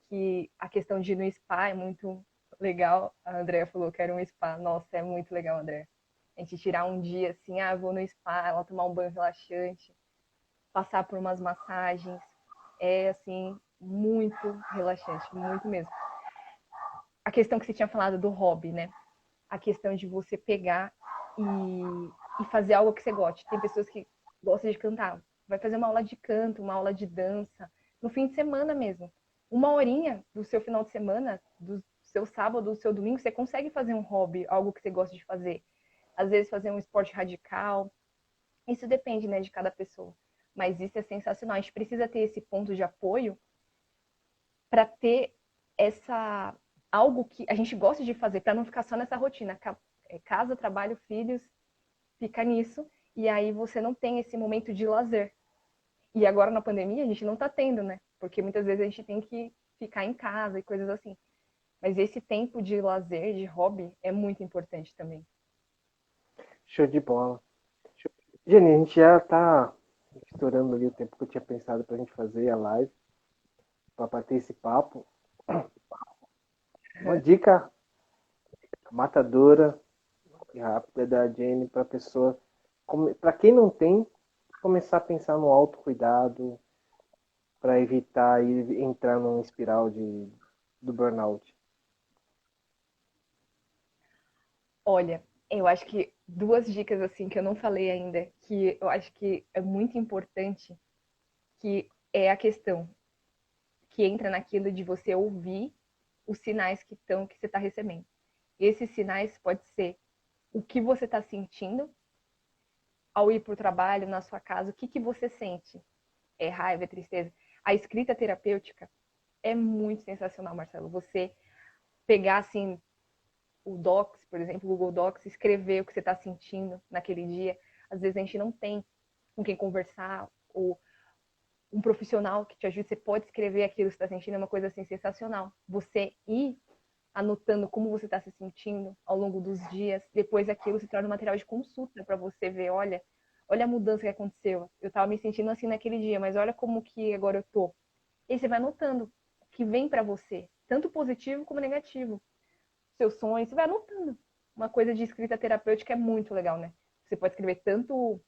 Que a questão de ir no spa é muito legal. A Andrea falou que era um spa. Nossa, é muito legal, Andrea. A gente tirar um dia assim, vou no spa, ela tomar um banho relaxante, passar por umas massagens. É assim, muito relaxante, muito mesmo. A questão que você tinha falado do hobby, né? A questão de você pegar e fazer algo que você goste. Tem pessoas que gostam de cantar. Vai fazer uma aula de canto, uma aula de dança, no fim de semana mesmo. Uma horinha do seu final de semana, do seu sábado, do seu domingo, você consegue fazer um hobby, algo que você gosta de fazer. Às vezes fazer um esporte radical. Isso depende, né, de cada pessoa. Mas isso é sensacional. A gente precisa ter esse ponto de apoio para ter essa algo que a gente gosta de fazer, para não ficar só nessa rotina, casa, trabalho, filhos, fica nisso, e aí você não tem esse momento de lazer. E agora na pandemia a gente não tá tendo, né? Porque muitas vezes a gente tem que ficar em casa e coisas assim. Mas esse tempo de lazer, de hobby, é muito importante também.
Show de bola. Jenny, a gente já tá estourando ali o tempo que eu tinha pensado pra gente fazer a live, pra bater esse papo. Uma dica matadora e rápida da Jenny pra pessoa, pra quem não tem, começar a pensar no autocuidado, para evitar entrar numa espiral do burnout?
Olha, eu acho que duas dicas assim que eu não falei ainda, que eu acho que é muito importante, que é a questão que entra naquilo de você ouvir os sinais que você está recebendo. E esses sinais pode ser o que você está sentindo ao ir para o trabalho, na sua casa, o que você sente? É raiva, é tristeza? A escrita terapêutica é muito sensacional, Marcelo. Você pegar assim o Docs, por exemplo, o Google Docs, escrever o que você está sentindo naquele dia. Às vezes a gente não tem com quem conversar, ou um profissional que te ajude, você pode escrever aquilo que você está sentindo, é uma coisa assim sensacional. Você ir anotando como você está se sentindo ao longo dos dias, depois aquilo se torna um material de consulta para você ver, olha a mudança que aconteceu. Eu estava me sentindo assim naquele dia, mas olha como que agora eu tô. E você vai anotando o que vem para você, tanto positivo como negativo. Seus sonhos, você vai anotando. Uma coisa de escrita terapêutica é muito legal, né? Você pode escrever tanto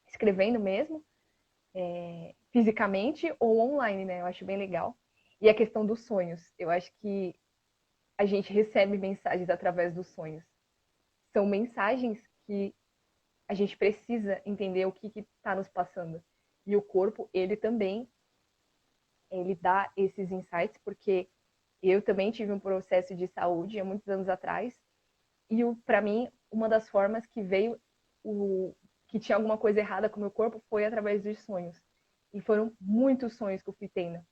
escrevendo mesmo, fisicamente ou online, né? Eu acho bem legal. E a questão dos sonhos. Eu acho que a gente recebe mensagens através dos sonhos. São mensagens que a gente precisa entender o que está nos passando. E o corpo, ele também, ele dá esses insights, porque eu também tive um processo de saúde há muitos anos atrás, e para mim, uma das formas que veio que tinha alguma coisa errada com o meu corpo foi através dos sonhos. E foram muitos sonhos que eu fui tendo.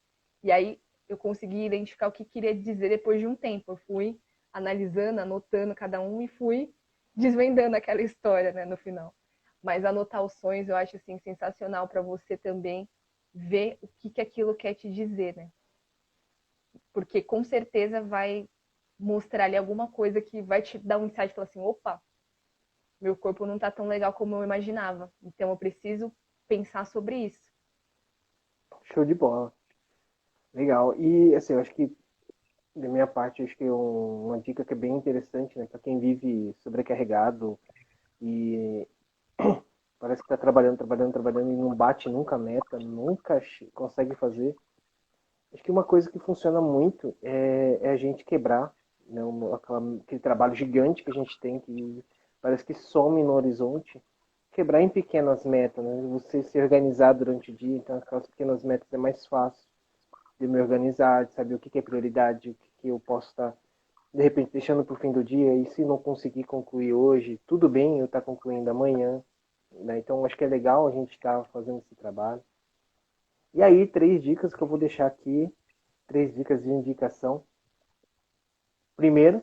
E aí eu consegui identificar o que queria dizer depois de um tempo. Eu fui analisando, anotando cada um e fui desvendando aquela história, né, no final. Mas anotar os sonhos eu acho assim sensacional para você também ver o que aquilo quer te dizer, né? Porque com certeza vai mostrar ali alguma coisa que vai te dar um insight e falar assim, opa, meu corpo não tá tão legal como eu imaginava. Então eu preciso pensar sobre isso.
Show de bola. Legal. E assim, eu acho que da minha parte, acho que uma dica que é bem interessante, né, para quem vive sobrecarregado e parece que está trabalhando, trabalhando, trabalhando e não bate nunca a meta, nunca consegue fazer. Acho que uma coisa que funciona muito é a gente quebrar, né, aquele trabalho gigante que a gente tem, que parece que some no horizonte, quebrar em pequenas metas, né? Você se organizar durante o dia, então aquelas pequenas metas é mais fácil de me organizar, de saber o que é prioridade, o que eu posso estar, de repente, deixando para o fim do dia, e se não conseguir concluir hoje, tudo bem eu estar concluindo amanhã, né? Então acho que é legal a gente estar fazendo esse trabalho. E aí, três dicas que eu vou deixar aqui, três dicas de indicação. Primeiro,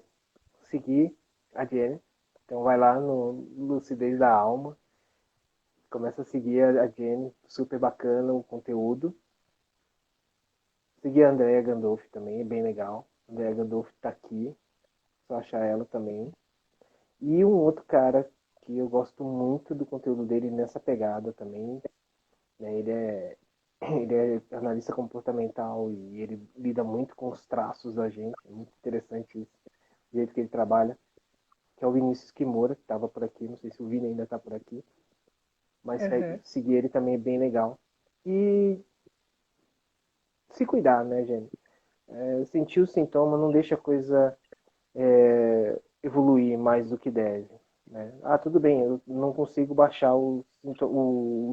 seguir a Jenny. Então vai lá no Lucidez da Alma, começa a seguir a Jenny, super bacana o conteúdo. Seguir a Andrea Gandolfi também, é bem legal. A Andrea Gandolfi tá aqui, só achar ela também. E um outro cara que eu gosto muito do conteúdo dele nessa pegada também, né? Ele é analista comportamental e ele lida muito com os traços da gente. É muito interessante isso, o jeito que ele trabalha. Que é o Vinícius Kimura, que estava por aqui. Não sei se o Vini ainda está por aqui. Mas
Uhum.
seguir ele também é bem legal. E se cuidar, né, gente? Sentir o sintoma não deixa a coisa evoluir mais do que deve. Né? Ah, tudo bem, eu não consigo baixar o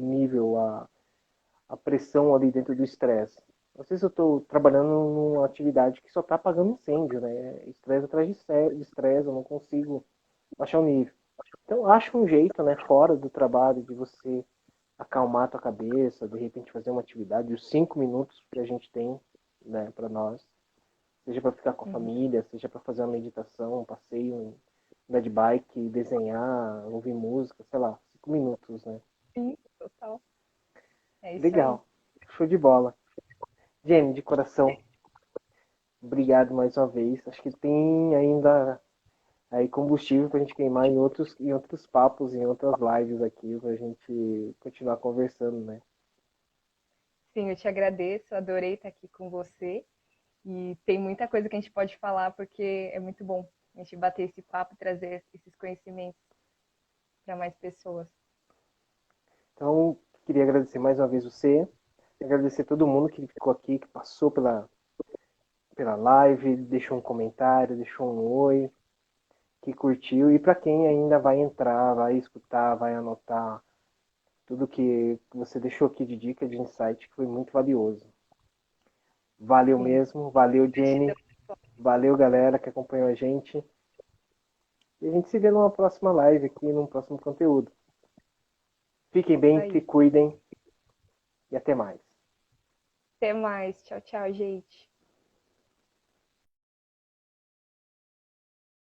nível, a pressão ali dentro do estresse. Às vezes eu estou trabalhando numa atividade que só está apagando incêndio, né? Estresse atrás de estresse, eu não consigo baixar o nível. Então, acho um jeito, né, fora do trabalho, de você acalmar a tua cabeça, de repente fazer uma atividade, os 5 minutos que a gente tem, né, para nós, seja para ficar com a
Uhum.
família, seja para fazer uma meditação, um passeio, andar de bike, desenhar, ouvir música, sei lá, 5 minutos, né?
Sim, total. É isso aí.
Legal, show de bola. Jenny, de coração, obrigado mais uma vez. Acho que tem ainda aí combustível para a gente queimar em outros papos, em outras lives aqui, para a gente continuar conversando, né?
Sim, eu te agradeço, adorei estar aqui com você. E tem muita coisa que a gente pode falar, porque é muito bom a gente bater esse papo e trazer esses conhecimentos para mais pessoas.
Então, queria agradecer mais uma vez você, agradecer todo mundo que ficou aqui, que passou pela live, deixou um comentário, deixou um oi, que curtiu. E para quem ainda vai entrar, vai escutar, vai anotar tudo que você deixou aqui de dica, de insight, que foi muito valioso. Valeu
Sim.
mesmo, valeu Jenny, valeu galera que acompanhou a gente. E a gente se vê numa próxima live aqui, num próximo conteúdo. Fiquem
Isso
bem, se
aí.
cuidem e até mais.
Até mais. Tchau, tchau, gente.